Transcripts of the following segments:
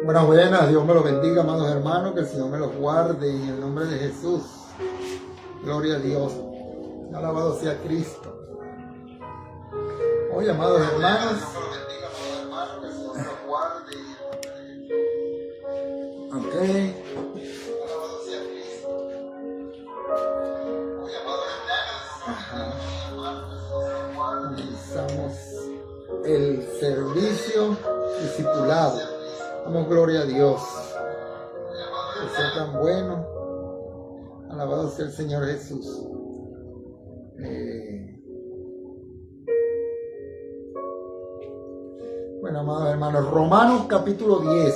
Buenas, Dios me los bendiga, amados hermanos, que el Señor me los guarde en el nombre de Jesús. Gloria a Dios. Alabado sea Cristo. Hoy, amados hermanos, ok. Alabado sea Cristo. Hoy, amados hermanos, comenzamos el servicio discipulado. Damos gloria a Dios. Que sea tan bueno. Alabado sea el Señor Jesús. Bueno, amados hermanos, Romanos capítulo 10.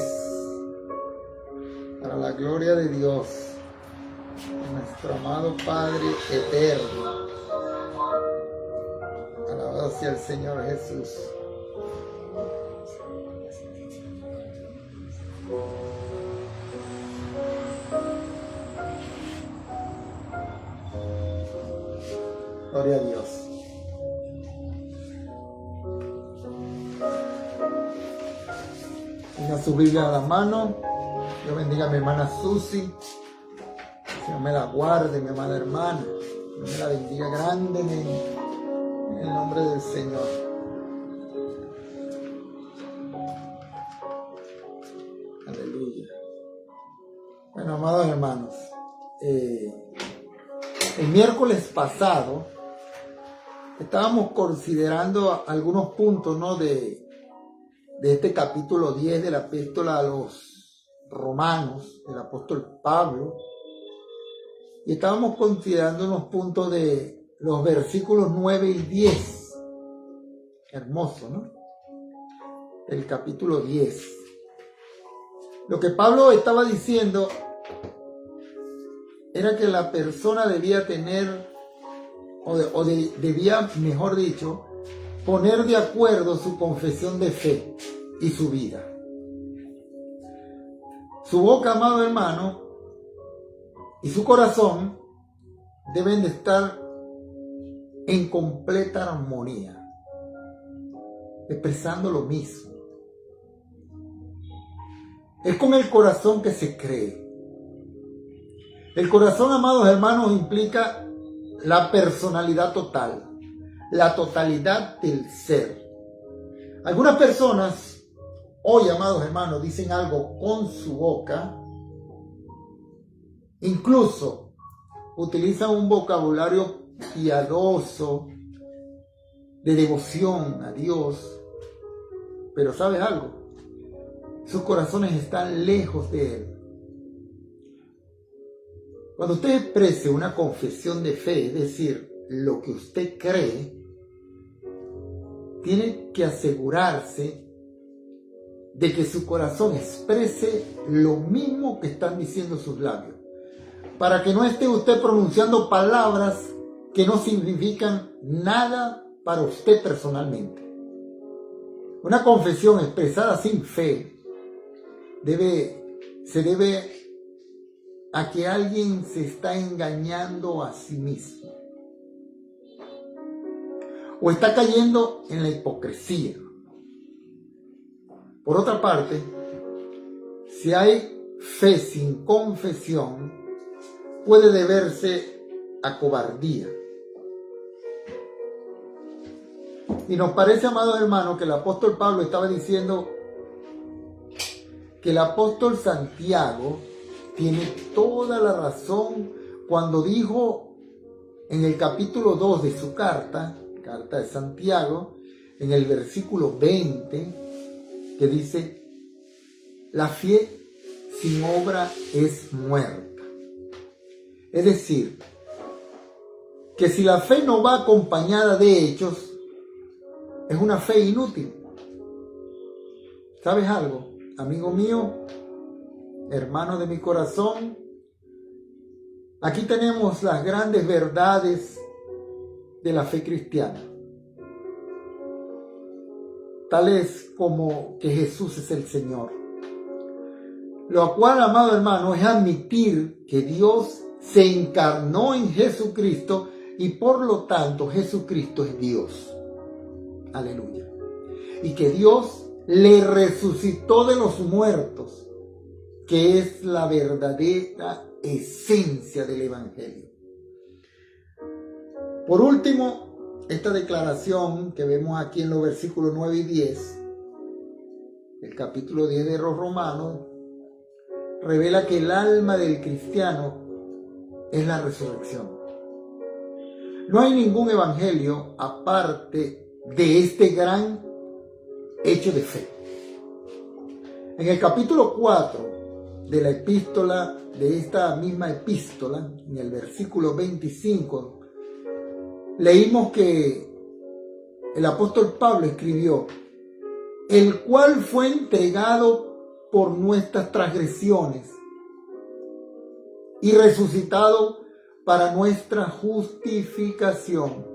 Para la gloria de Dios, nuestro amado Padre eterno. Alabado sea el Señor Jesús. Gloria a Dios. Tenga su Biblia a la mano. Dios bendiga a mi hermana Susi. Señor me la guarde, mi amada hermana. Dios me la bendiga grandemente. En el nombre del Señor. Aleluya. Bueno, amados hermanos. El miércoles pasado estábamos considerando algunos puntos, ¿no? de este capítulo 10 de la epístola a los Romanos, del apóstol Pablo, y estábamos considerando unos puntos de los versículos 9 y 10. Hermoso, ¿no? El capítulo 10. Lo que Pablo estaba diciendo era que la persona debía tener, debía, mejor dicho, poner de acuerdo su confesión de fe y su vida. Su boca, amado hermano, y su corazón deben de estar en completa armonía, expresando lo mismo. Es con el corazón que se cree. El corazón, amados hermanos, implica la personalidad total, la totalidad del ser. Algunas personas, hoy, amados hermanos, dicen algo con su boca, incluso utilizan un vocabulario piadoso, de devoción a Dios, pero ¿sabes algo? Sus corazones están lejos de Él. Cuando usted exprese una confesión de fe, es decir, lo que usted cree, tiene que asegurarse de que su corazón exprese lo mismo que están diciendo sus labios, para que no esté usted pronunciando palabras que no significan nada para usted personalmente. Una confesión expresada sin fe se debe a que alguien se está engañando a sí mismo o está cayendo en la hipocresía. Por otra parte, si hay fe sin confesión, puede deberse a cobardía. Y nos parece, amado hermano, que el apóstol Pablo estaba diciendo que el apóstol Santiago tiene toda la razón cuando dijo en el capítulo 2 de su carta de Santiago, en el versículo 20, que dice: la fe sin obra es muerta. Es decir, que si la fe no va acompañada de hechos, es una fe inútil. ¿Sabes algo, amigo mío? Hermano de mi corazón, aquí tenemos las grandes verdades de la fe cristiana, tales como que Jesús es el Señor, lo cual, amado hermano, es admitir que Dios se encarnó en Jesucristo y por lo tanto Jesucristo es Dios. Aleluya. Y que Dios le resucitó de los muertos, que es la verdadera esencia del Evangelio. Por último, esta declaración que vemos aquí en los versículos 9 y 10, el capítulo 10 de los Romanos, revela que el alma del cristiano es la resurrección. No hay ningún evangelio aparte de este gran hecho de fe. En el capítulo 4 de la epístola, de esta misma epístola, en el versículo 25, leímos que el apóstol Pablo escribió: el cual fue entregado por nuestras transgresiones y resucitado para nuestra justificación.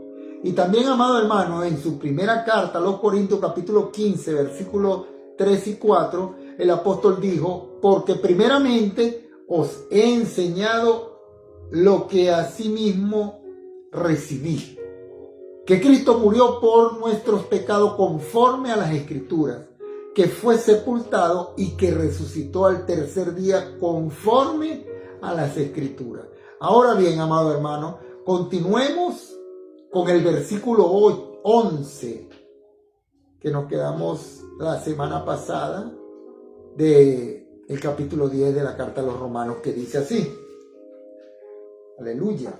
Y también, amado hermano, en su primera carta a los Corintios, capítulo 15, versículos 3 y 4, el apóstol dijo: porque primeramente os he enseñado lo que asimismo recibí, que Cristo murió por nuestros pecados conforme a las Escrituras, que fue sepultado y que resucitó al tercer día conforme a las Escrituras. Ahora bien, amado hermano, continuemos con el versículo 11, que nos quedamos la semana pasada, del capítulo 10 de la carta a los Romanos, que dice así. Aleluya.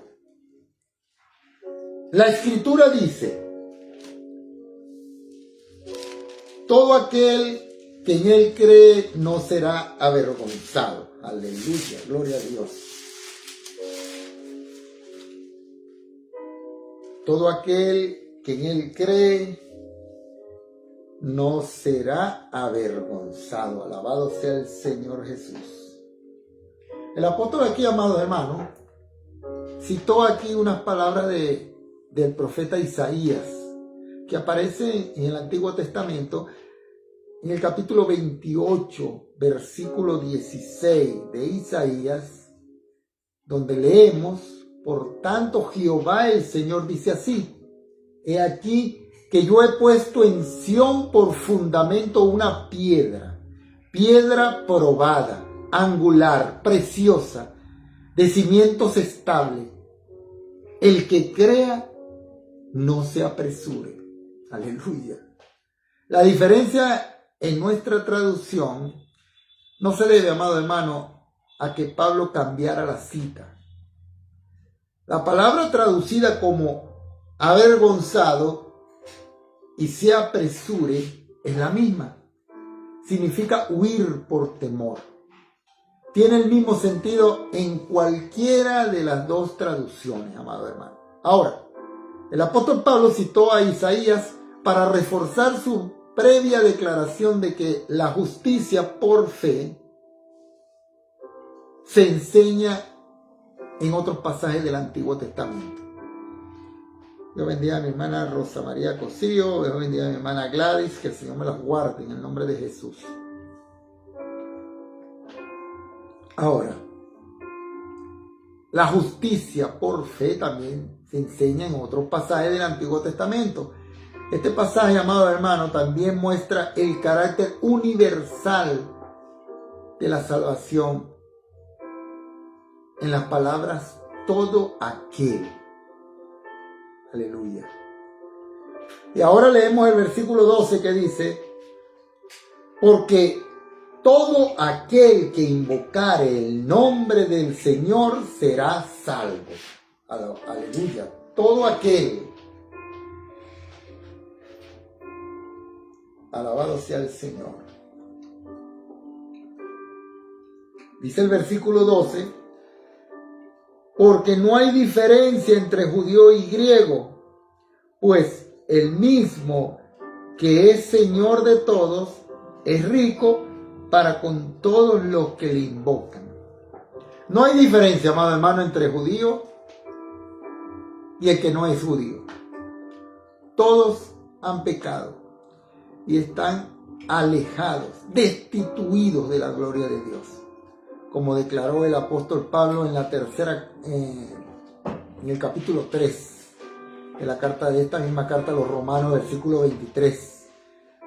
La Escritura dice: todo aquel que en él cree no será avergonzado. Aleluya, gloria a Dios. Todo aquel que en él cree no será avergonzado. Alabado sea el Señor Jesús. El apóstol aquí, amado hermano, citó aquí unas palabras del profeta Isaías, que aparecen en el Antiguo Testamento, en el capítulo 28, versículo 16 de Isaías, donde leemos: por tanto, Jehová el Señor dice así: he aquí que yo he puesto en Sión por fundamento una piedra, piedra probada, angular, preciosa, de cimientos estables. El que crea, no se apresure. Aleluya. La diferencia en nuestra traducción no se debe, amado hermano, a que Pablo cambiara la cita. La palabra traducida como avergonzado y se apresure es la misma. Significa huir por temor. Tiene el mismo sentido en cualquiera de las dos traducciones, amado hermano. Ahora, el apóstol Pablo citó a Isaías para reforzar su previa declaración de que la justicia por fe se enseña en otros pasajes del Antiguo Testamento. Yo bendiga a mi hermana Rosa María Cosío, yo bendiga a mi hermana Gladys, que el Señor me las guarde en el nombre de Jesús. Ahora, la justicia por fe también se enseña en otros pasajes del Antiguo Testamento. Este pasaje, amado hermano, también muestra el carácter universal de la salvación en las palabras todo aquel. Aleluya. Y ahora leemos el versículo 12 que dice: porque todo aquel que invocare el nombre del Señor será salvo. Aleluya. Todo aquel. Alabado sea el Señor. Dice el versículo 12: porque no hay diferencia entre judío y griego, pues el mismo que es Señor de todos es rico para con todos los que le invocan. No hay diferencia, amado hermano, entre judío y el que no es judío. Todos han pecado y están alejados, destituidos de la gloria de Dios, como declaró el apóstol Pablo en el capítulo 3 de esta misma carta a los Romanos, versículo 23.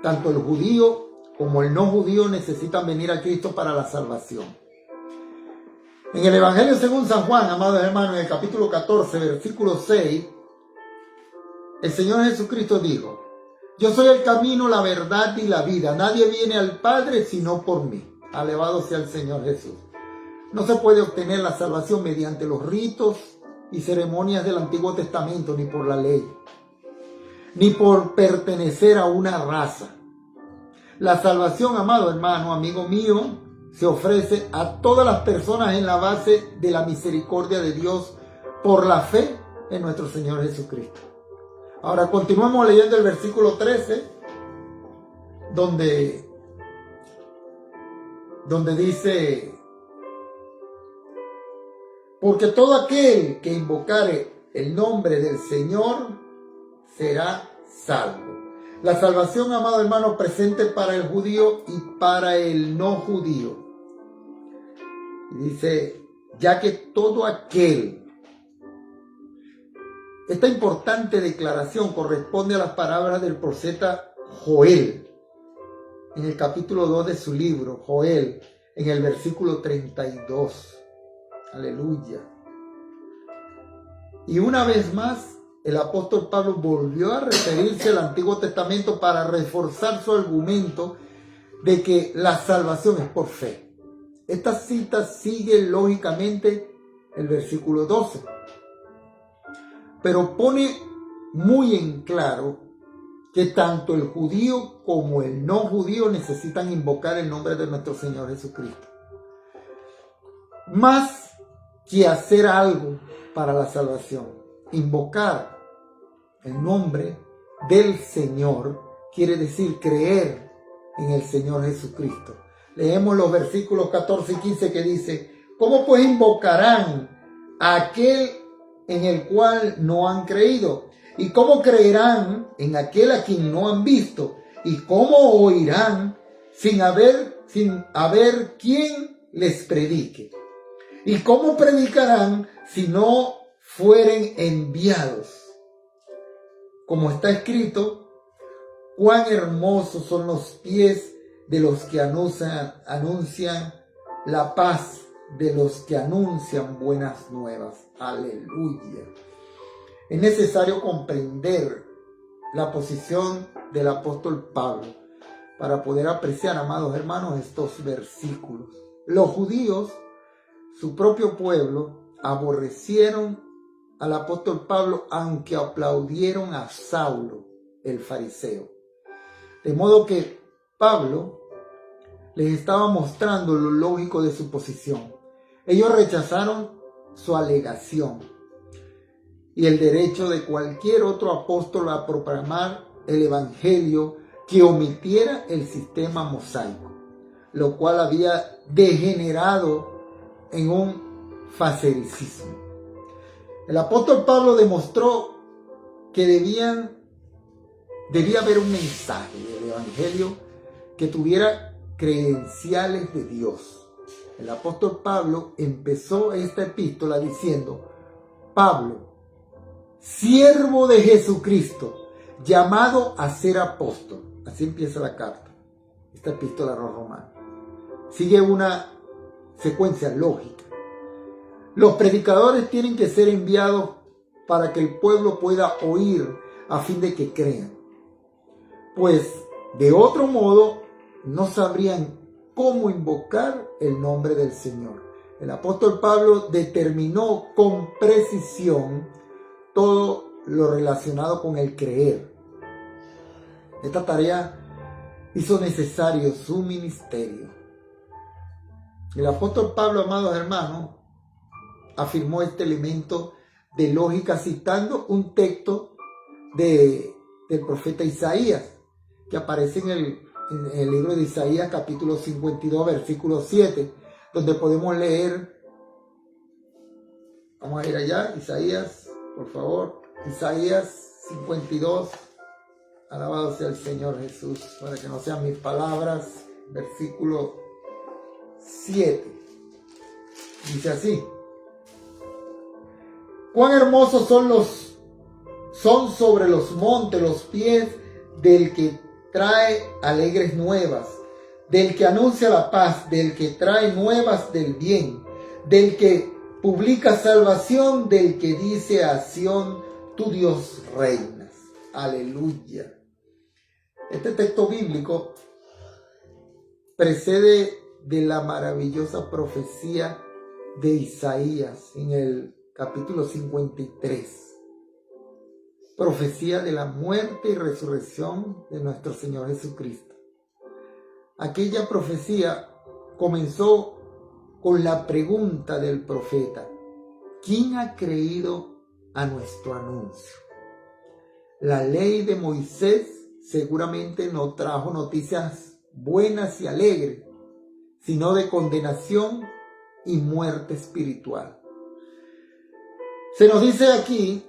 Tanto el judío como el no judío necesitan venir a Cristo para la salvación. En el Evangelio según San Juan, amados hermanos, en el capítulo 14, versículo 6, el Señor Jesucristo dijo: yo soy el camino, la verdad y la vida. Nadie viene al Padre sino por mí. Alabado sea el Señor Jesús. No se puede obtener la salvación mediante los ritos y ceremonias del Antiguo Testamento, ni por la ley, ni por pertenecer a una raza. La salvación, amado hermano, amigo mío, se ofrece a todas las personas en la base de la misericordia de Dios por la fe en nuestro Señor Jesucristo. Ahora continuamos leyendo el versículo 13, donde dice: porque todo aquel que invocare el nombre del Señor será salvo. La salvación, amado hermano, presente para el judío y para el no judío. Y dice, ya que todo aquel. Esta importante declaración corresponde a las palabras del profeta Joel, en el capítulo 2 de su libro, Joel, en el versículo 32. Aleluya. Y una vez más, el apóstol Pablo volvió a referirse al Antiguo Testamento para reforzar su argumento de que la salvación es por fe. Esta cita sigue lógicamente el versículo 12, pero pone muy en claro que tanto el judío como el no judío necesitan invocar el nombre de nuestro Señor Jesucristo. Más que hacer algo para la salvación, invocar el nombre del Señor quiere decir creer en el Señor Jesucristo. Leemos los versículos 14 y 15 que dice: ¿cómo pues invocarán a aquel en el cual no han creído? ¿Y cómo creerán en aquel a quien no han visto? ¿Y cómo oirán sin haber quien les predique? ¿Y cómo predicarán si no fueren enviados? Como está escrito: cuán hermosos son los pies de los que anuncian la paz, de los que anuncian buenas nuevas. Aleluya. Es necesario comprender la posición del apóstol Pablo para poder apreciar, amados hermanos, estos versículos. Los judíos, su propio pueblo, aborrecieron al apóstol Pablo, aunque aplaudieron a Saulo, el fariseo. De modo que Pablo les estaba mostrando lo lógico de su posición. Ellos rechazaron su alegación y el derecho de cualquier otro apóstol a proclamar el evangelio que omitiera el sistema mosaico, lo cual había degenerado en un facericismo. El apóstol Pablo demostró que debía haber un mensaje del evangelio que tuviera credenciales de Dios. El apóstol Pablo empezó esta epístola diciendo: Pablo, siervo de Jesucristo, llamado a ser apóstol. Así empieza la carta, esta epístola a los romanos. Sigue una secuencia lógica. Los predicadores tienen que ser enviados para que el pueblo pueda oír a fin de que crean. Pues de otro modo no sabrían cómo invocar el nombre del Señor. El apóstol Pablo determinó con precisión todo lo relacionado con el creer. Esta tarea hizo necesario su ministerio. El apóstol Pablo, amados hermanos, afirmó este elemento de lógica citando un texto del profeta Isaías, que aparece en el libro de Isaías, capítulo 52, versículo 7, donde podemos leer, vamos a ir allá, Isaías, por favor, Isaías 52, alabado sea el Señor Jesús, para que no sean mis palabras, versículo 7, dice así: cuán hermosos son sobre los montes los pies del que trae alegres nuevas, del que anuncia la paz, del que trae nuevas del bien, del que publica salvación, del que dice a Sión, tu Dios reinas. Aleluya. Este texto bíblico precede de la maravillosa profecía de Isaías en el capítulo 53. Profecía de la muerte y resurrección de nuestro Señor Jesucristo. Aquella profecía comenzó con la pregunta del profeta: ¿quién ha creído a nuestro anuncio? La ley de Moisés seguramente no trajo noticias buenas y alegres, sino de condenación y muerte espiritual. Se nos dice aquí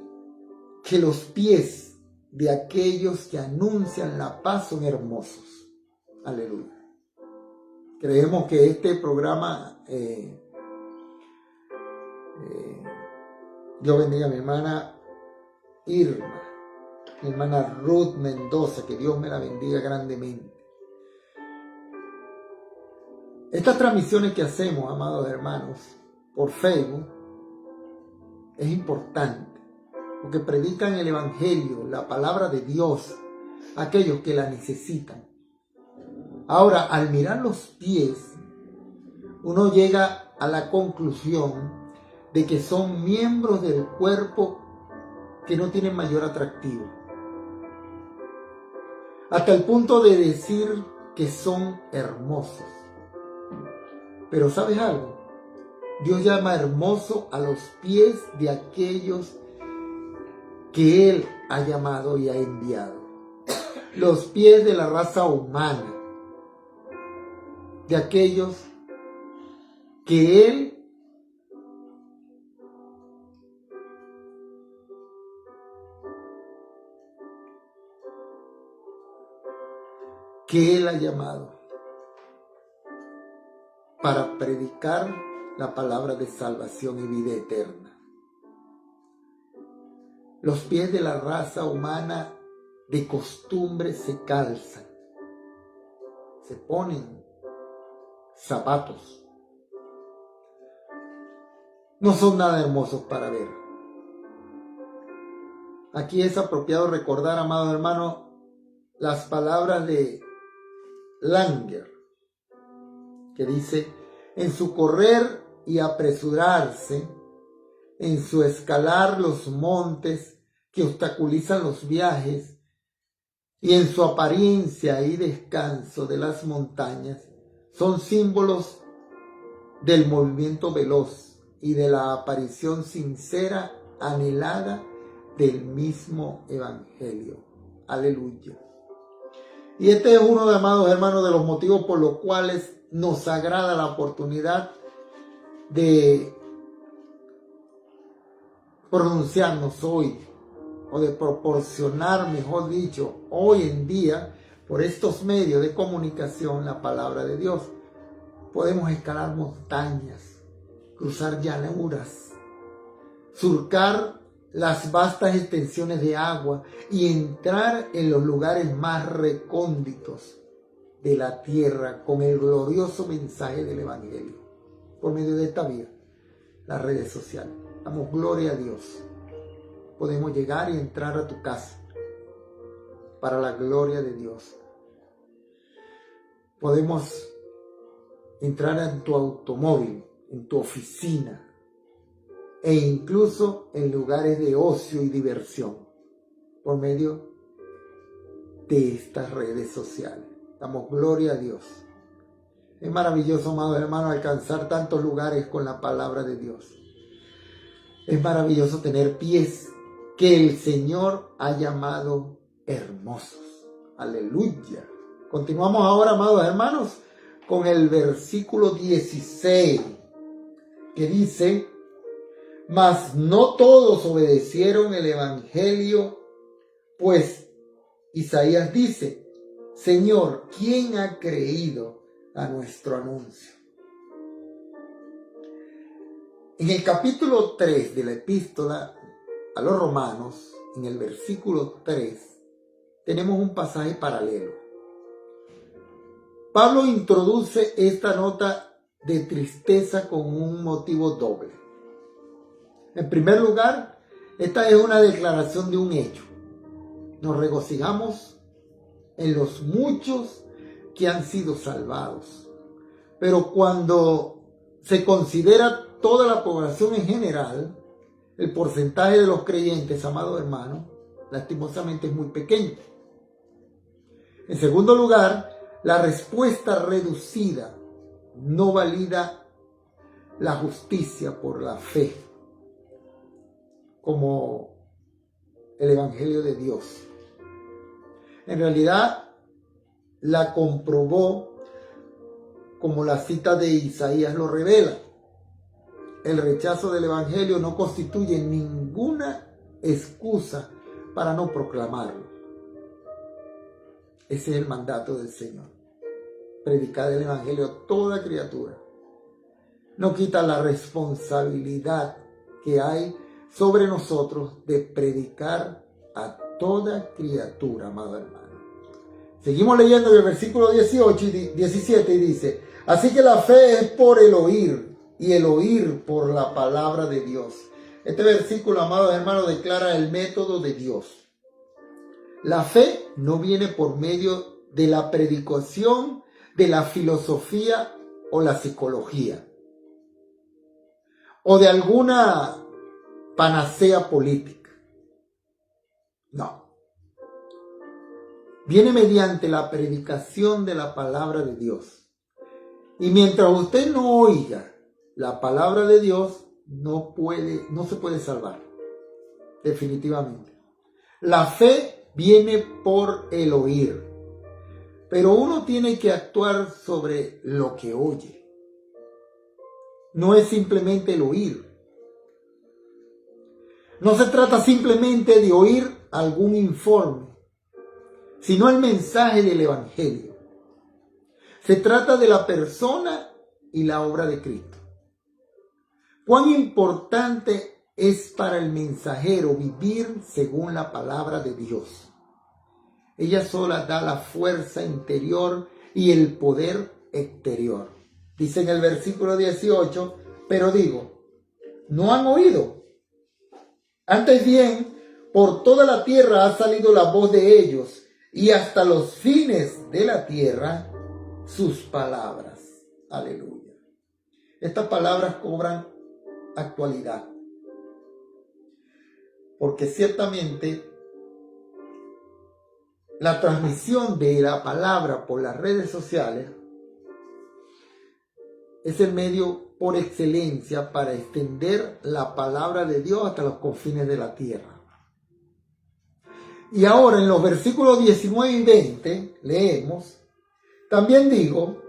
que los pies de aquellos que anuncian la paz son hermosos. Aleluya. Creemos que este programa, Dios bendiga a mi hermana Irma, mi hermana Ruth Mendoza, que Dios me la bendiga grandemente. Estas transmisiones que hacemos, amados hermanos, por Facebook, es importante, porque predican el Evangelio, la palabra de Dios, a aquellos que la necesitan. Ahora, al mirar los pies, uno llega a la conclusión de que son miembros del cuerpo que no tienen mayor atractivo, hasta el punto de decir que son hermosos. Pero ¿sabes algo? Dios llama hermoso a los pies de aquellos que Él ha llamado y ha enviado. Los pies de la raza humana, de aquellos que Él ha llamado para predicar la palabra de salvación y vida eterna. Los pies de la raza humana de costumbre se calzan, se ponen zapatos. No son nada hermosos para ver. Aquí es apropiado recordar, amado hermano, las palabras de Langer, que dice: en su correr y apresurarse, en su escalar los montes que obstaculizan los viajes, y en su apariencia y descanso de las montañas, son símbolos del movimiento veloz y de la aparición sincera, anhelada del mismo Evangelio. Aleluya. Y este es uno, de amados hermanos, de los motivos por los cuales nos agrada la oportunidad de pronunciarnos hoy, o de proporcionar, mejor dicho, hoy en día, por estos medios de comunicación, la palabra de Dios. Podemos escalar montañas, cruzar llanuras, surcar las vastas extensiones de agua y entrar en los lugares más recónditos de la tierra con el glorioso mensaje del Evangelio por medio de esta vía, las redes sociales. Damos gloria a Dios. Podemos llegar y entrar a tu casa para la gloria de Dios. Podemos entrar en tu automóvil, en tu oficina, e incluso en lugares de ocio y diversión por medio de estas redes sociales. Damos gloria a Dios. Es maravilloso, amados hermanos, alcanzar tantos lugares con la palabra de Dios. Es maravilloso tener pies que el Señor ha llamado hermosos. Aleluya. Continuamos ahora, amados hermanos, con el versículo 16, que dice: mas no todos obedecieron el Evangelio, pues Isaías dice: Señor, ¿quién ha creído a nuestro anuncio? En el capítulo 3 de la epístola a los Romanos, en el versículo 3, tenemos un pasaje paralelo. Pablo introduce esta nota de tristeza con un motivo doble. En primer lugar, esta es una declaración de un hecho. Nos regocijamos en los muchos que han sido salvados. Pero cuando se considera toda la población en general, el porcentaje de los creyentes, amados hermanos, lastimosamente es muy pequeño. En segundo lugar, la respuesta reducida no valida la justicia por la fe como el Evangelio de Dios. En realidad, la comprobó como la cita de Isaías lo revela. El rechazo del Evangelio no constituye ninguna excusa para no proclamarlo. Ese es el mandato del Señor. Predicar el Evangelio a toda criatura. No quita la responsabilidad que hay sobre nosotros de predicar a toda criatura, amado hermano. Seguimos leyendo el versículo 18 y 17 y dice: así que la fe es por el oír y el oír por la palabra de Dios. Este versículo, amados hermanos, declara el método de Dios. La fe no viene por medio de la predicación, de la filosofía o la psicología, o de alguna panacea política. No. Viene mediante la predicación de la palabra de Dios. Y mientras usted no oiga la palabra de Dios, no se puede salvar. Definitivamente. La fe viene por el oír. Pero uno tiene que actuar sobre lo que oye. No es simplemente el oír. No se trata simplemente de oír algún informe, sino el mensaje del Evangelio. Se trata de la persona y la obra de Cristo. Cuán importante es para el mensajero vivir según la palabra de Dios. Ella sola da la fuerza interior y el poder exterior. Dice en el versículo 18, pero digo, ¿no han oído? Antes bien, por toda la tierra ha salido la voz de ellos, y hasta los fines de la tierra sus palabras. Aleluya. Estas palabras cobran actualidad, porque ciertamente la transmisión de la palabra por las redes sociales es el medio por excelencia para extender la palabra de Dios hasta los confines de la tierra. Y ahora en los versículos 19 y 20 leemos: también digo,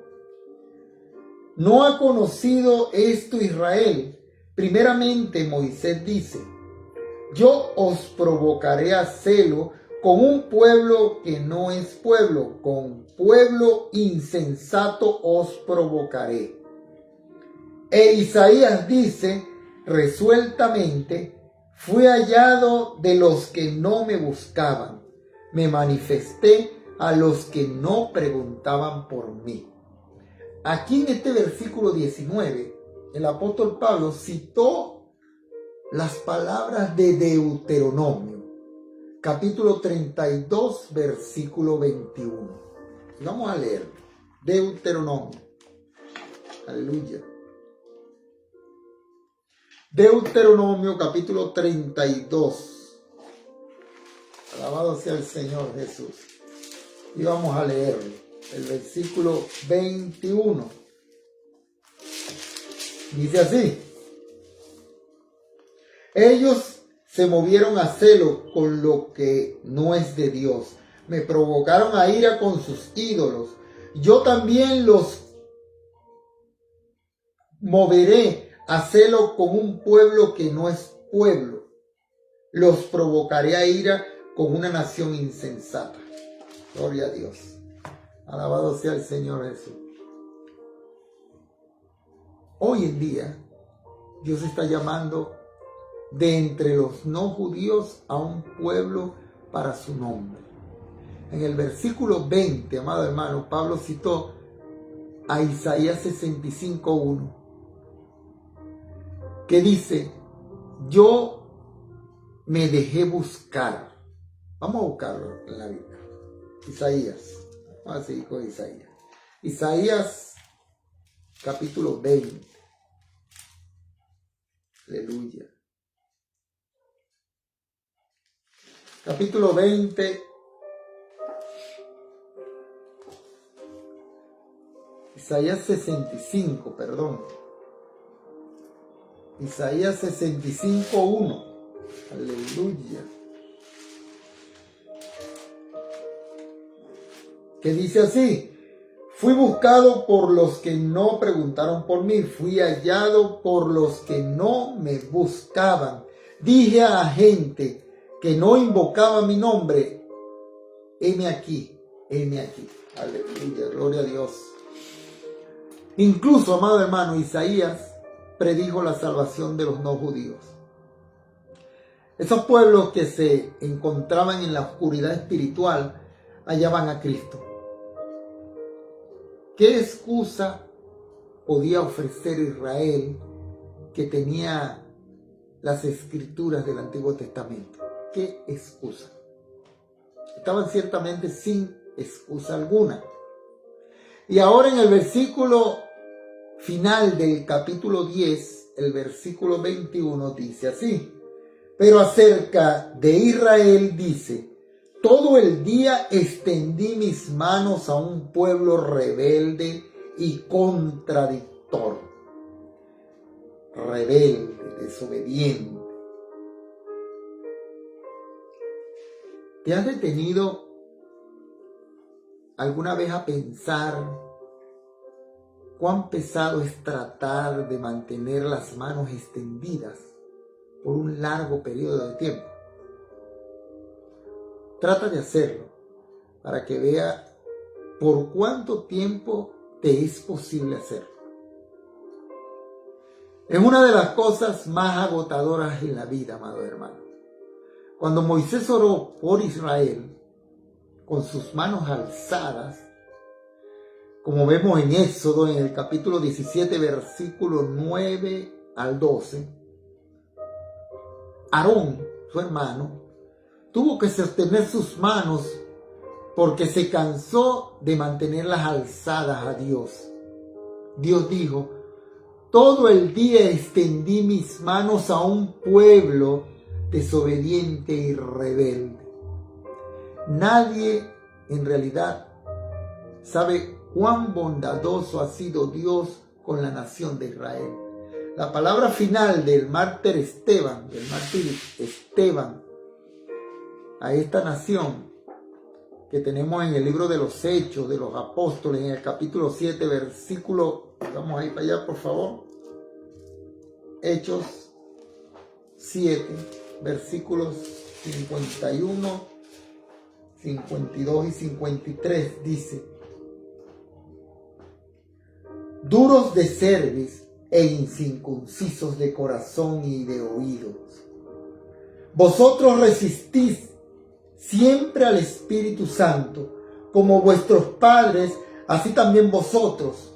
¿no ha conocido esto Israel? Primeramente Moisés dice, yo os provocaré a celo con un pueblo que no es pueblo, con pueblo insensato os provocaré. E Isaías dice resueltamente, fui hallado de los que no me buscaban, me manifesté a los que no preguntaban por mí. Aquí en este versículo 19, el apóstol Pablo citó las palabras de Deuteronomio, capítulo 32, versículo 21. Vamos a leer Deuteronomio. Aleluya. Deuteronomio capítulo 32. Alabado sea el Señor Jesús. Y vamos a leer el versículo 21. Dice así: ellos se movieron a celo con lo que no es de Dios. Me provocaron a ira con sus ídolos. Yo también los moveré a celo con un pueblo que no es pueblo. Los provocaré a ira con una nación insensata. Gloria a Dios. Alabado sea el Señor Jesús. Hoy en día, Dios está llamando de entre los no judíos a un pueblo para su nombre. En el versículo 20, amado hermano, Pablo citó a Isaías 65:1, que dice: yo me dejé buscar. Vamos a buscarlo en la Biblia. Isaías. Vamos a seguir con Isaías. Isaías capítulo 20. Aleluya. Capítulo 20. Isaías 65, perdón. Isaías 65:1. Aleluya. Que dice así: fui buscado por los que no preguntaron por mí, fui hallado por los que no me buscaban. Dije a gente que no invocaba mi nombre: heme aquí, heme aquí. Aleluya, gloria a Dios. Incluso, amado hermano, Isaías predijo la salvación de los no judíos. Esos pueblos que se encontraban en la oscuridad espiritual hallaban a Cristo. ¿Qué excusa podía ofrecer Israel, que tenía las escrituras del Antiguo Testamento? ¿Qué excusa? Estaban ciertamente sin excusa alguna. Y ahora en el versículo final del capítulo 10, el versículo 21 dice así: pero acerca de Israel dice: todo el día extendí mis manos a un pueblo rebelde y contradictor. Rebelde, desobediente. ¿Te has detenido alguna vez a pensar cuán pesado es tratar de mantener las manos extendidas por un largo periodo de tiempo? Trata de hacerlo para que vea por cuánto tiempo te es posible hacerlo. Es una de las cosas más agotadoras en la vida, amado hermano. Cuando Moisés oró por Israel con sus manos alzadas, como vemos en Éxodo, en el capítulo 17, versículo 9 al 12, Aarón, su hermano, tuvo que sostener sus manos porque se cansó de mantenerlas alzadas a Dios. Dios dijo: todo el día extendí mis manos a un pueblo desobediente y rebelde. Nadie en realidad sabe cuán bondadoso ha sido Dios con la nación de Israel. La palabra final del mártir Esteban, a esta nación que tenemos en el libro de los Hechos de los Apóstoles, en el capítulo 7, versículo, vamos a ir para allá por favor, Hechos 7, versículos 51, 52 y 53, dice: duros de cerviz e incircuncisos de corazón y de oídos, vosotros resistís siempre al Espíritu Santo, como vuestros padres, así también vosotros.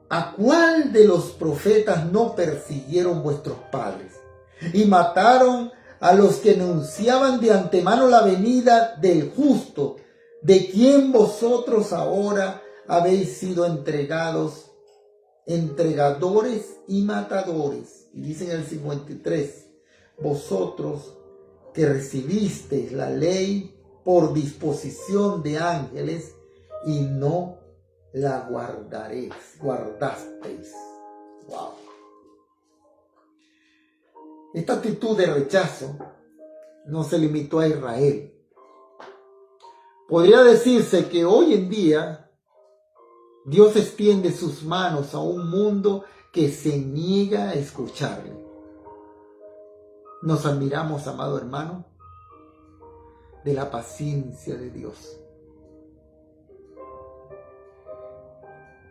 ¿A cuál de los profetas no persiguieron vuestros padres y mataron a los que anunciaban de antemano la venida del justo, de quien vosotros ahora habéis sido entregadores y matadores? Y dice en el 53, vosotros que recibisteis la ley por disposición de ángeles y no la guardasteis. Wow. Esta actitud de rechazo no se limitó a Israel. Podría decirse que hoy en día Dios extiende sus manos a un mundo que se niega a escucharle. Nos admiramos, amado hermano, de la paciencia de Dios.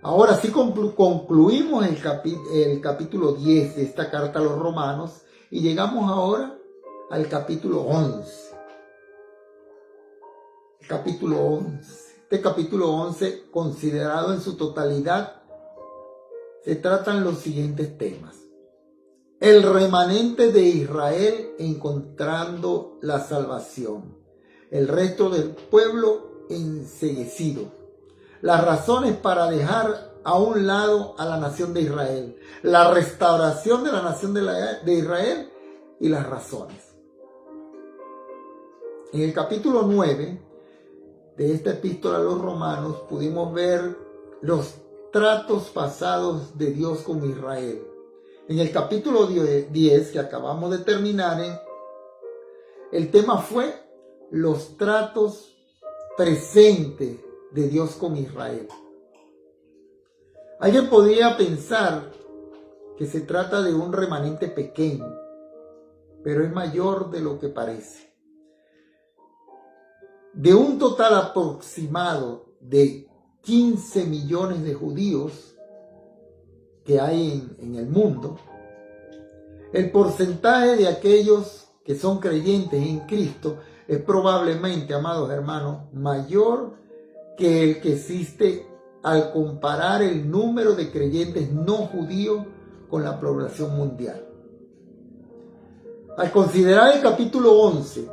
Ahora sí concluimos el capítulo 10 de esta carta a los romanos y llegamos ahora al capítulo 11. El capítulo 11. este capítulo 11, considerado en su totalidad, se tratan los siguientes temas. El remanente de Israel encontrando la salvación. El resto del pueblo enceguecido. Las razones para dejar a un lado a la nación de Israel. La restauración de la nación de Israel y las razones. En el capítulo 9 de esta epístola a los romanos pudimos ver los tratos pasados de Dios con Israel. En el capítulo 10 que acabamos de terminar, el tema fue los tratos presentes de Dios con Israel. Alguien podría pensar que se trata de un remanente pequeño, pero es mayor de lo que parece. De un total aproximado de 15 millones de judíos que hay en el mundo, el porcentaje de aquellos que son creyentes en Cristo es probablemente, amados hermanos, mayor que el que existe al comparar el número de creyentes no judíos con la población mundial. Al considerar el capítulo 11,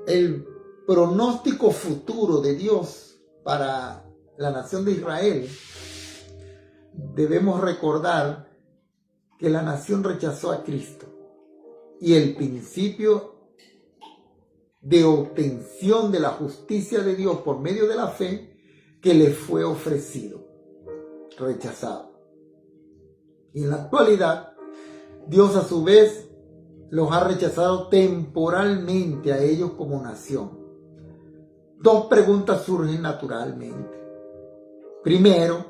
el pronóstico futuro de Dios para la nación de Israel, debemos recordar que la nación rechazó a Cristo y el principio de obtención de la justicia de Dios por medio de la fe que le fue ofrecido, rechazado. Y en la actualidad, Dios a su vez los ha rechazado temporalmente a ellos como nación. Dos preguntas surgen naturalmente. Primero,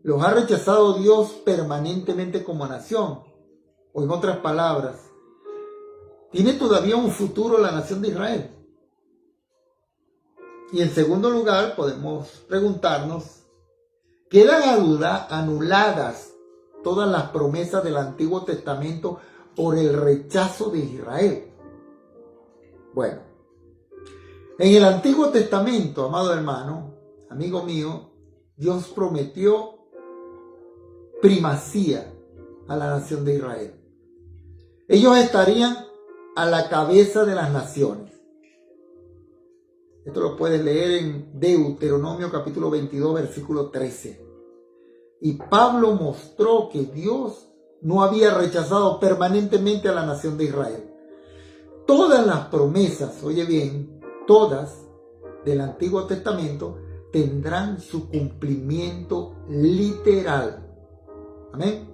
¿los ha rechazado Dios permanentemente como nación? O en otras palabras, ¿tiene todavía un futuro la nación de Israel? Y en segundo lugar, podemos preguntarnos, ¿quedan anuladas todas las promesas del Antiguo Testamento por el rechazo de Israel? Bueno, en el Antiguo Testamento, amado hermano, amigo mío, Dios prometió primacía a la nación de Israel. Ellos estarían a la cabeza de las naciones. Esto lo puedes leer en Deuteronomio capítulo 22, versículo 13. Y Pablo mostró que Dios no había rechazado permanentemente a la nación de Israel. Todas las promesas, oye bien, todas del Antiguo Testamento tendrán su cumplimiento literal. Amén.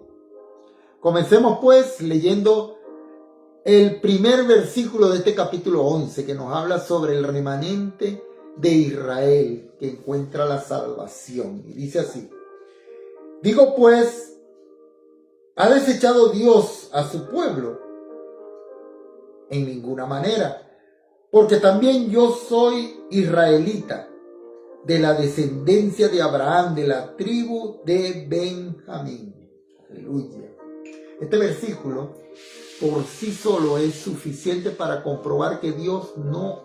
Comencemos pues leyendo el primer versículo de este capítulo 11 que nos habla sobre el remanente de Israel que encuentra la salvación. Y dice así: digo pues, ¿ha desechado Dios a su pueblo? En ninguna manera, porque también yo soy israelita, de la descendencia de Abraham, de la tribu de Benjamín. Aleluya. Este versículo por sí solo es suficiente para comprobar que Dios no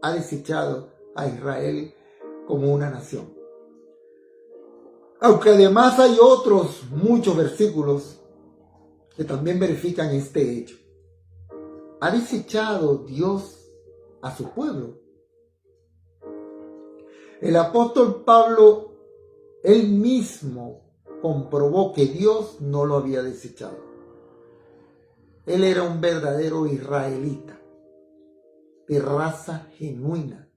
ha desechado a Israel como una nación. Aunque además hay otros muchos versículos que también verifican este hecho. ¿Ha desechado Dios a su pueblo? El apóstol Pablo, él mismo comprobó que Dios no lo había desechado. Él era un verdadero israelita, de raza genuina.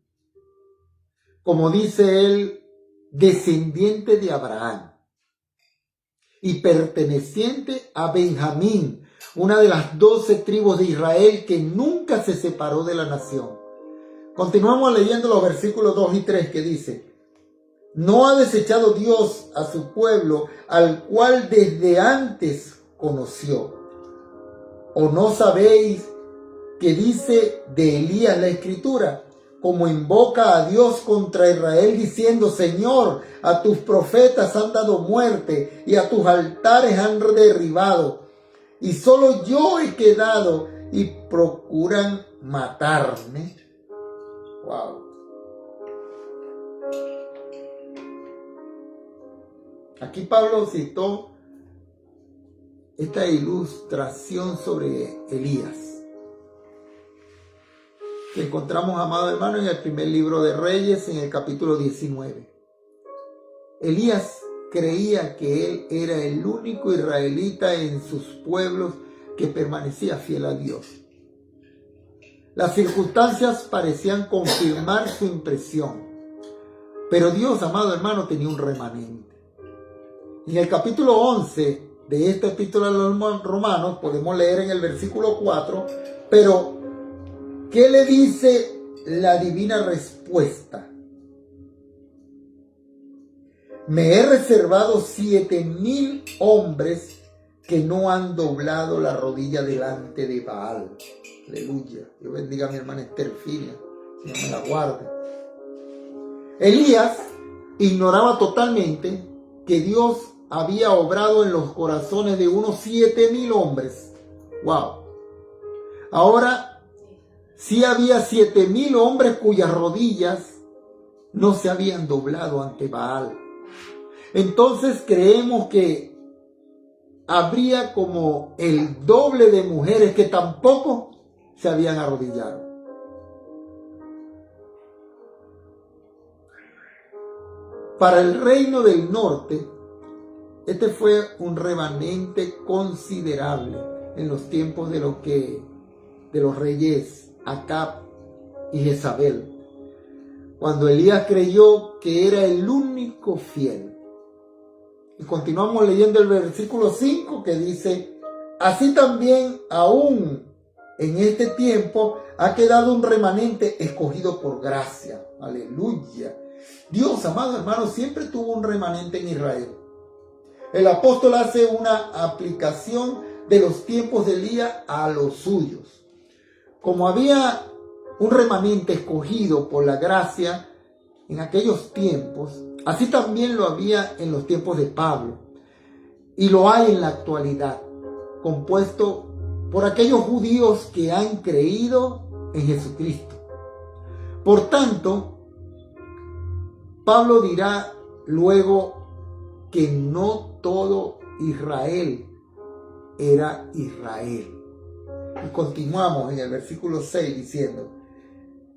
Como dice él, descendiente de Abraham y perteneciente a Benjamín, una de las 12 tribus de Israel que nunca se separó de la nación. Continuamos leyendo los versículos 2 y 3 que dice: no ha desechado Dios a su pueblo, al cual desde antes conoció. ¿O no sabéis que dice de Elías la Escritura, como invoca a Dios contra Israel diciendo: Señor, a tus profetas han dado muerte y a tus altares han derribado, y solo yo he quedado y procuran matarme? Wow. Aquí Pablo citó esta ilustración sobre Elías, que encontramos, amado hermano, en el primer libro de Reyes, en el capítulo 19. Elías creía que él era el único israelita en sus pueblos que permanecía fiel a Dios. Las circunstancias parecían confirmar su impresión, pero Dios, amado hermano, tenía un remanente. En el capítulo 11 de esta epístola a los Romanos podemos leer en el versículo 4, pero ¿qué le dice la divina respuesta? Me he reservado 7,000 hombres que no han doblado la rodilla delante de Baal. Aleluya. Dios bendiga a mi hermana Esther Filia, Señor me la guarde. Elías ignoraba totalmente que Dios había obrado en los corazones de unos 7,000 hombres. Wow. Ahora sí había 7,000 hombres cuyas rodillas no se habían doblado ante Baal. Entonces creemos que habría como el doble de mujeres que tampoco se habían arrodillado. Para el reino del norte, este fue un remanente considerable en los tiempos de los reyes Acab y Jezabel, cuando Elías creyó que era el único fiel. Y continuamos leyendo el versículo 5 que dice: así también aún en este tiempo ha quedado un remanente escogido por gracia. Aleluya. Dios, amado hermano, siempre tuvo un remanente en Israel. El apóstol hace una aplicación de los tiempos de Elías a los suyos. Como había un remanente escogido por la gracia en aquellos tiempos, así también lo había en los tiempos de Pablo. Y lo hay en la actualidad, compuesto por aquellos judíos que han creído en Jesucristo. Por tanto, Pablo dirá luego que no todo Israel era Israel. Y continuamos en el versículo 6 diciendo: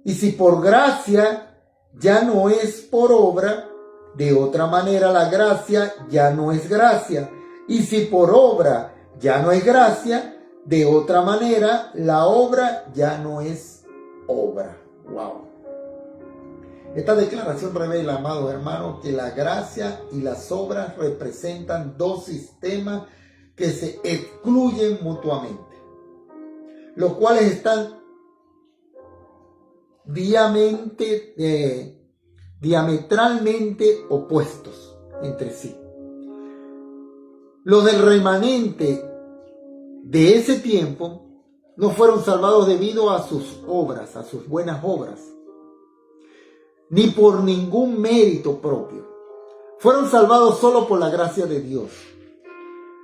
y si por gracia ya no es por obra, de otra manera la gracia ya no es gracia. Y si por obra ya no es gracia, de otra manera la obra ya no es obra. Wow. Esta declaración revela, amados hermanos, que la gracia y las obras representan dos sistemas que se excluyen mutuamente, los cuales están diametralmente opuestos entre sí. Los del remanente de ese tiempo no fueron salvados debido a sus obras, a sus buenas obras, ni por ningún mérito propio. Fueron salvados solo por la gracia de Dios.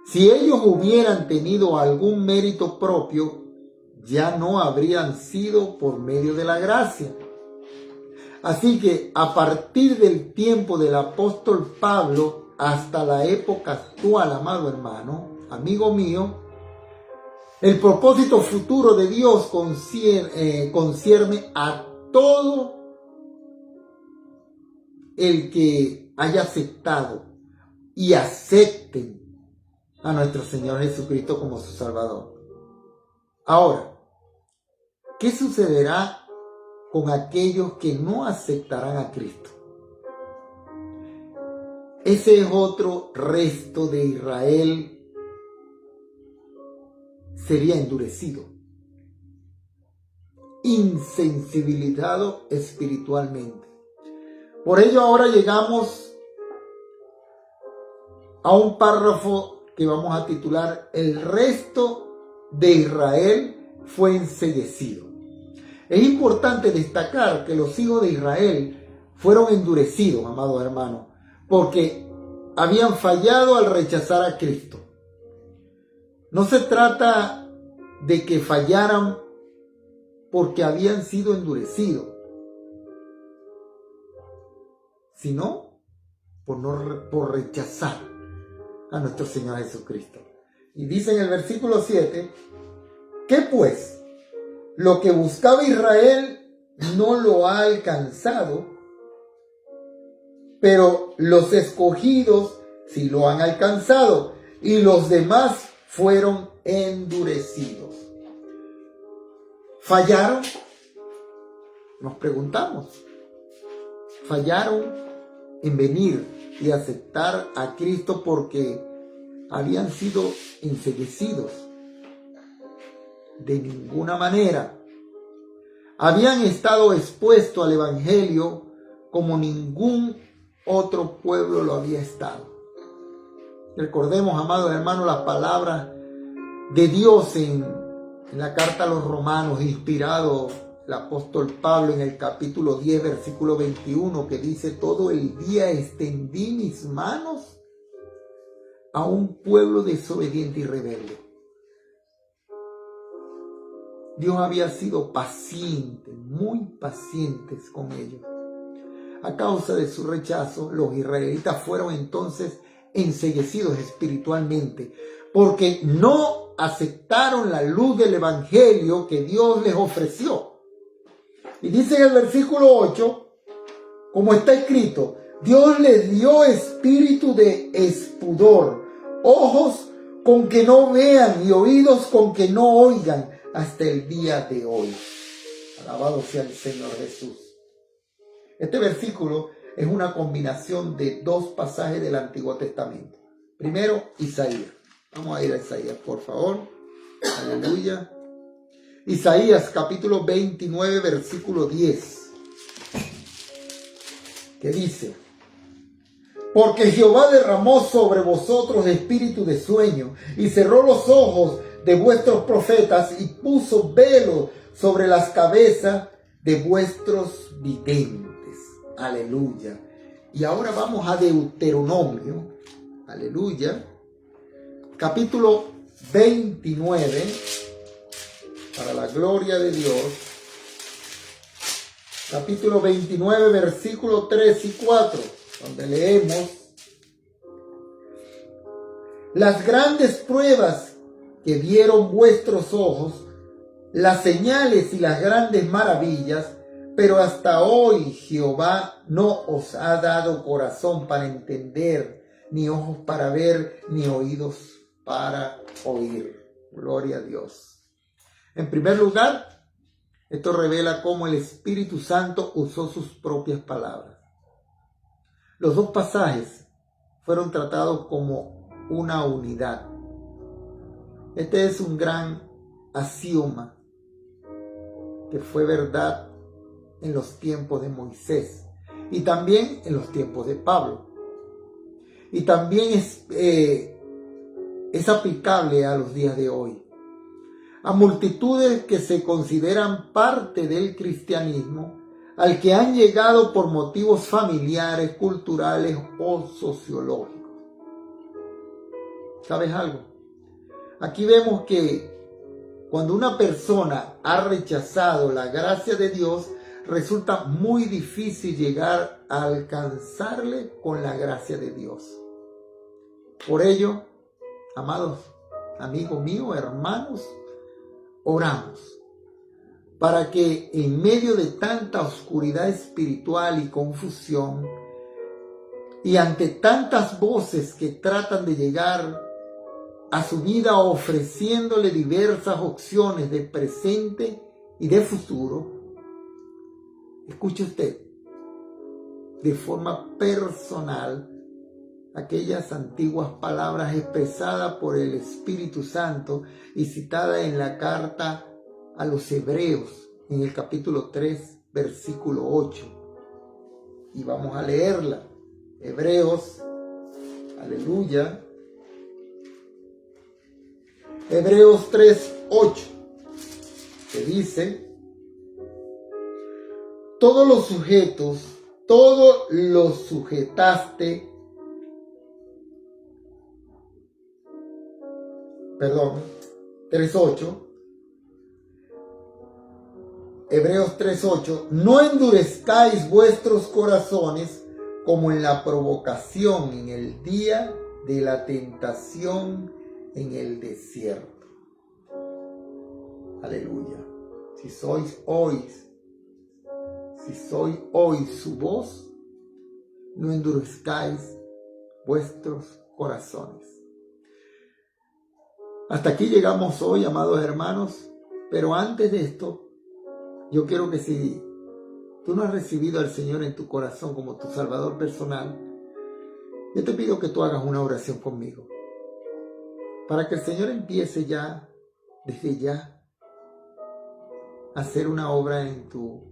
Si ellos hubieran tenido algún mérito propio, ya no habrían sido por medio de la gracia. Así que a partir del tiempo del apóstol Pablo hasta la época actual, amado hermano, amigo mío, el propósito futuro de Dios concierne a todo el que haya aceptado y acepten a nuestro Señor Jesucristo como su Salvador. Ahora, ¿qué sucederá con aquellos que no aceptarán a Cristo? Ese es otro resto de Israel, sería endurecido, insensibilizado espiritualmente. Por ello ahora llegamos a un párrafo que vamos a titular: el resto de Israel fue enceguecido. Es importante destacar que los hijos de Israel fueron endurecidos, amados hermanos, porque habían fallado al rechazar a Cristo. No se trata de que fallaran porque habían sido endurecidos, sino por rechazar a nuestro Señor Jesucristo. Y dice en el versículo 7, ¿qué pues? Lo que buscaba Israel no lo ha alcanzado, pero los escogidos sí lo han alcanzado, y los demás fueron endurecidos. ¿Fallaron? Nos preguntamos. Fallaron en venir y aceptar a Cristo porque habían sido enceguecidos. De ninguna manera. Habían estado expuestos al Evangelio como ningún otro pueblo lo había estado. Recordemos, amados hermanos, las palabras de Dios en la carta a los Romanos, inspirado el apóstol Pablo en el capítulo 10, versículo 21, que dice: todo el día extendí mis manos a un pueblo desobediente y rebelde. Dios había sido paciente, muy pacientes con ellos. A causa de su rechazo, los israelitas fueron entonces enceguecidos espiritualmente, porque no aceptaron la luz del Evangelio que Dios les ofreció. Y dice en el versículo 8, como está escrito: Dios les dio espíritu de espudor, ojos con que no vean y oídos con que no oigan, hasta el día de hoy. Alabado sea el Señor Jesús. Este versículo es una combinación de dos pasajes del Antiguo Testamento. Primero, Isaías. Vamos a ir a Isaías, por favor. Aleluya. Isaías capítulo 29, versículo 10. Que dice: porque Jehová derramó sobre vosotros espíritu de sueño y cerró los ojos de vuestros profetas y puso velo sobre las cabezas de vuestros videntes. Aleluya. Y ahora vamos a Deuteronomio. Aleluya. Capítulo 29. Para la gloria de Dios. Capítulo 29, versículos 3 y 4. Donde leemos: las grandes pruebas que vieron vuestros ojos, las señales y las grandes maravillas, pero hasta hoy Jehová no os ha dado corazón para entender, ni ojos para ver, ni oídos para oír. Gloria a Dios. En primer lugar, esto revela cómo el Espíritu Santo usó sus propias palabras. Los dos pasajes fueron tratados como una unidad. Este es un gran axioma que fue verdad en los tiempos de Moisés y también en los tiempos de Pablo. Y también es aplicable a los días de hoy. A multitudes que se consideran parte del cristianismo, al que han llegado por motivos familiares, culturales o sociológicos. ¿Sabes algo? Aquí vemos que cuando una persona ha rechazado la gracia de Dios, resulta muy difícil llegar a alcanzarle con la gracia de Dios. Por ello, amados amigos míos, hermanos, oramos para que en medio de tanta oscuridad espiritual y confusión, y ante tantas voces que tratan de llegar a su vida ofreciéndole diversas opciones de presente y de futuro, escuche usted de forma personal aquellas antiguas palabras expresadas por el Espíritu Santo y citadas en la carta a los Hebreos en el capítulo 3, versículo 8. Y vamos a leerla. Hebreos, aleluya. Hebreos 3, 8, que dice: todo lo sujetaste, 3:8, Hebreos 3:8, no endurezcáis vuestros corazones como en la provocación en el día de la tentación en el desierto. Aleluya. Si soy hoy su voz, no endurezcáis vuestros corazones. Hasta aquí llegamos hoy, amados hermanos, pero antes de esto, yo quiero que si tú no has recibido al Señor en tu corazón como tu Salvador personal, yo te pido que tú hagas una oración conmigo, para que el Señor empiece ya, desde ya, a hacer una obra en tu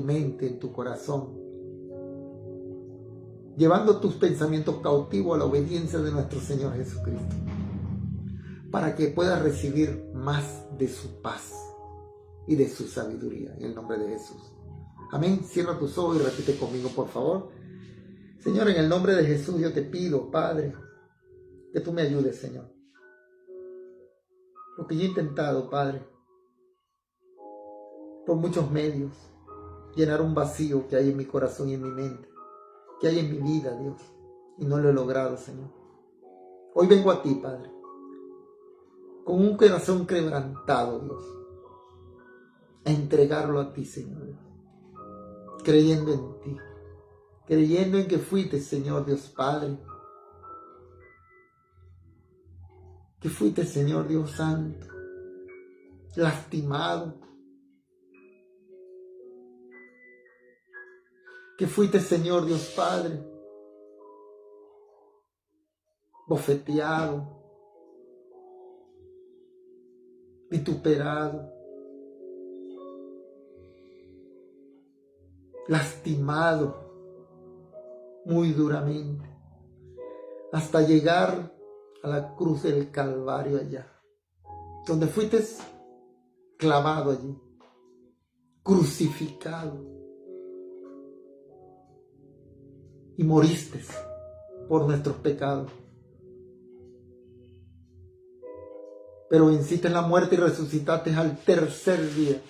mente, en tu corazón, llevando tus pensamientos cautivos a la obediencia de nuestro Señor Jesucristo, para que puedas recibir más de su paz y de su sabiduría, en el nombre de Jesús. Amén. Cierra tus ojos y repite conmigo, por favor. Señor, en el nombre de Jesús yo te pido, Padre, que tú me ayudes, Señor. Porque yo he intentado, Padre, por muchos medios, llenar un vacío que hay en mi corazón y en mi mente, que hay en mi vida, Dios, y no lo he logrado, Señor. Hoy vengo a ti, Padre, con un corazón quebrantado, Dios, a entregarlo a ti, Señor, creyendo en ti, creyendo en que fuiste, Señor Dios Padre, que fuiste, Señor Dios Santo, lastimado, que fuiste, Señor Dios Padre, bofeteado, vituperado, lastimado muy duramente, hasta llegar a la cruz del Calvario allá, donde fuiste clavado allí, crucificado, y moriste por nuestros pecados. Pero venciste la muerte y resucitaste al tercer día,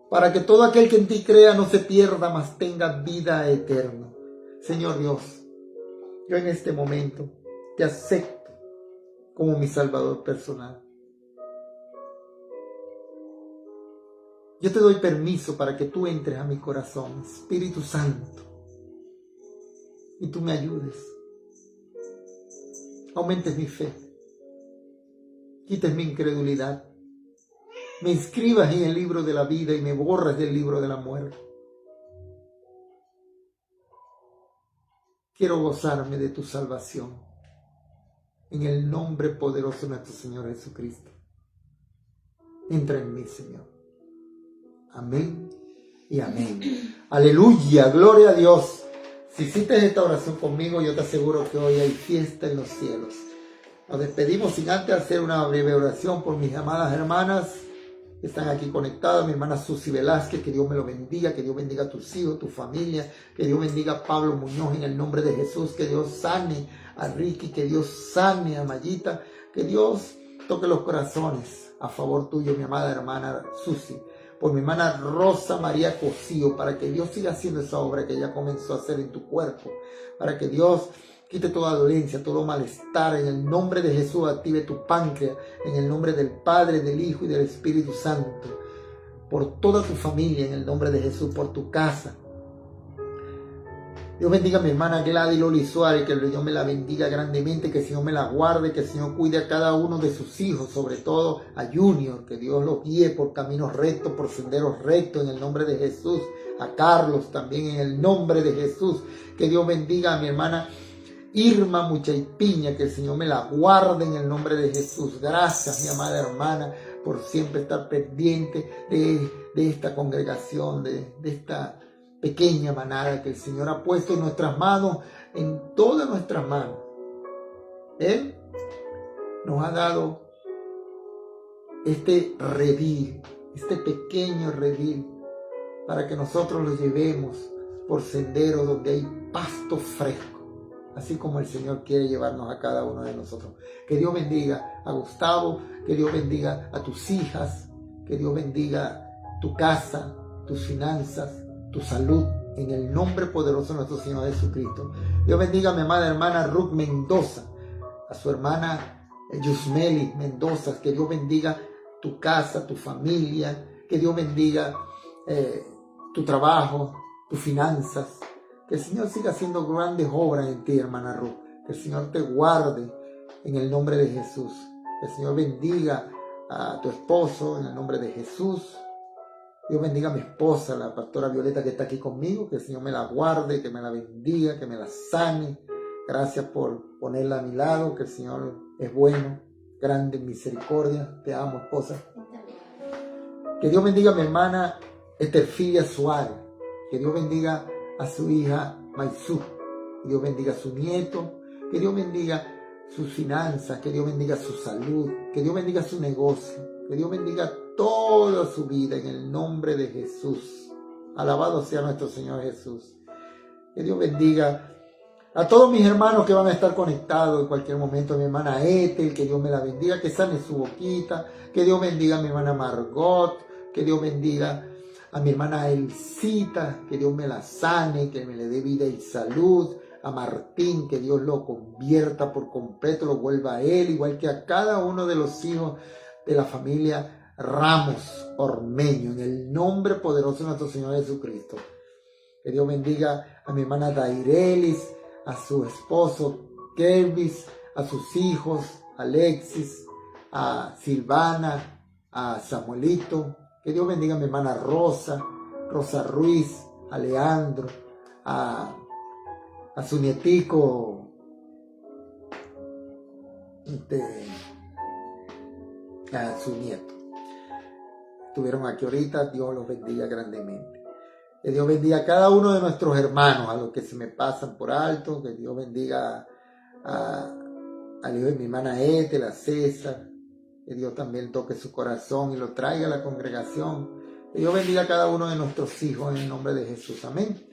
para que todo aquel que en ti crea no se pierda, mas tenga vida eterna. Señor Dios, yo en este momento te acepto como mi Salvador personal. Yo te doy permiso para que tú entres a mi corazón, Espíritu Santo, y tú me ayudes. Aumentes mi fe, quites mi incredulidad, me inscribas en el libro de la vida y me borres del libro de la muerte. Quiero gozarme de tu salvación, en el nombre poderoso de nuestro Señor Jesucristo. Entra en mí, Señor. Amén y amén. Aleluya, gloria a Dios. Si hiciste esta oración conmigo, yo te aseguro que hoy hay fiesta en los cielos. Nos despedimos sin antes hacer una breve oración por mis amadas hermanas que están aquí conectadas. Mi hermana Susy Velázquez, que Dios me lo bendiga, que Dios bendiga a tus hijos, tu familia, que Dios bendiga a Pablo Muñoz en el nombre de Jesús, que Dios sane a Ricky, que Dios sane a Mayita, que Dios toque los corazones a favor tuyo, mi amada hermana Susy. Por mi hermana Rosa María Cosío, para que Dios siga haciendo esa obra que ella comenzó a hacer en tu cuerpo, para que Dios quite toda dolencia, todo malestar, en el nombre de Jesús active tu páncreas, en el nombre del Padre, del Hijo y del Espíritu Santo, por toda tu familia, en el nombre de Jesús, por tu casa. Dios bendiga a mi hermana Gladys Loli Suárez, que el Señor me la bendiga grandemente, que el Señor me la guarde, que el Señor cuide a cada uno de sus hijos, sobre todo a Junior, que Dios los guíe por caminos rectos, por senderos rectos, en el nombre de Jesús. A Carlos también, en el nombre de Jesús. Que Dios bendiga a mi hermana Irma Muchaypiña, que el Señor me la guarde en el nombre de Jesús. Gracias, mi amada hermana, por siempre estar pendiente de esta congregación, de esta pequeña manada que el Señor ha puesto en nuestras manos, en todas nuestras manos. Él nos ha dado este redil, este pequeño redil, para que nosotros lo llevemos por senderos donde hay pasto fresco, así como el Señor quiere llevarnos a cada uno de nosotros. Que Dios bendiga a Gustavo, que Dios bendiga a tus hijas, que Dios bendiga tu casa, tus finanzas, tu salud, en el nombre poderoso de nuestro Señor Jesucristo. Dios bendiga a mi amada hermana Ruth Mendoza, a su hermana Yusmeli Mendoza. Que Dios bendiga tu casa, tu familia, que Dios bendiga tu trabajo, tus finanzas. Que el Señor siga haciendo grandes obras en ti, hermana Ruth. Que el Señor te guarde en el nombre de Jesús. Que el Señor bendiga a tu esposo en el nombre de Jesús. Dios bendiga a mi esposa, la pastora Violeta, que está aquí conmigo. Que el Señor me la guarde, que me la bendiga, que me la sane. Gracias por ponerla a mi lado, que el Señor es bueno, grande en misericordia. Te amo, esposa. Que Dios bendiga a mi hermana Esterfilia Suárez. Que Dios bendiga a su hija Maisú. Que Dios bendiga a su nieto. Que Dios bendiga sus finanzas. Que Dios bendiga su salud. Que Dios bendiga su negocio. Que Dios bendiga toda su vida en el nombre de Jesús. Alabado sea nuestro Señor Jesús. Que Dios bendiga a todos mis hermanos que van a estar conectados en cualquier momento. A mi hermana Ethel, que Dios me la bendiga, que sane su boquita. Que Dios bendiga a mi hermana Margot. Que Dios bendiga a mi hermana Elcita, que Dios me la sane, que me le dé vida y salud. A Martín, que Dios lo convierta por completo, lo vuelva a él, igual que a cada uno de los hijos de la familia Ramos Ormeño, en el nombre poderoso de nuestro Señor Jesucristo. Que Dios bendiga a mi hermana Dairelis, a su esposo Kelvis, a sus hijos Alexis, a Silvana, a Samuelito. Que Dios bendiga a mi hermana Rosa Ruiz, a Leandro, a su nietico, a su nieto. Estuvieron aquí ahorita. Dios los bendiga grandemente. Que Dios bendiga a cada uno de nuestros hermanos, a los que se me pasan por alto. Que Dios bendiga al hijo de mi hermana Ethel, a César. Que Dios también toque su corazón y lo traiga a la congregación. Que Dios bendiga a cada uno de nuestros hijos en el nombre de Jesús. Amén.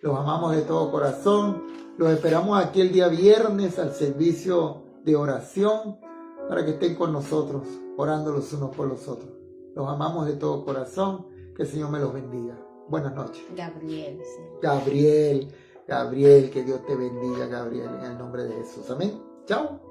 Los amamos de todo corazón. Los esperamos aquí el día viernes al servicio de oración para que estén con nosotros, orando los unos por los otros. Los amamos de todo corazón. Que el Señor me los bendiga. Buenas noches. Gabriel, sí. Gabriel, que Dios te bendiga, Gabriel, en el nombre de Jesús. Amén. Chao.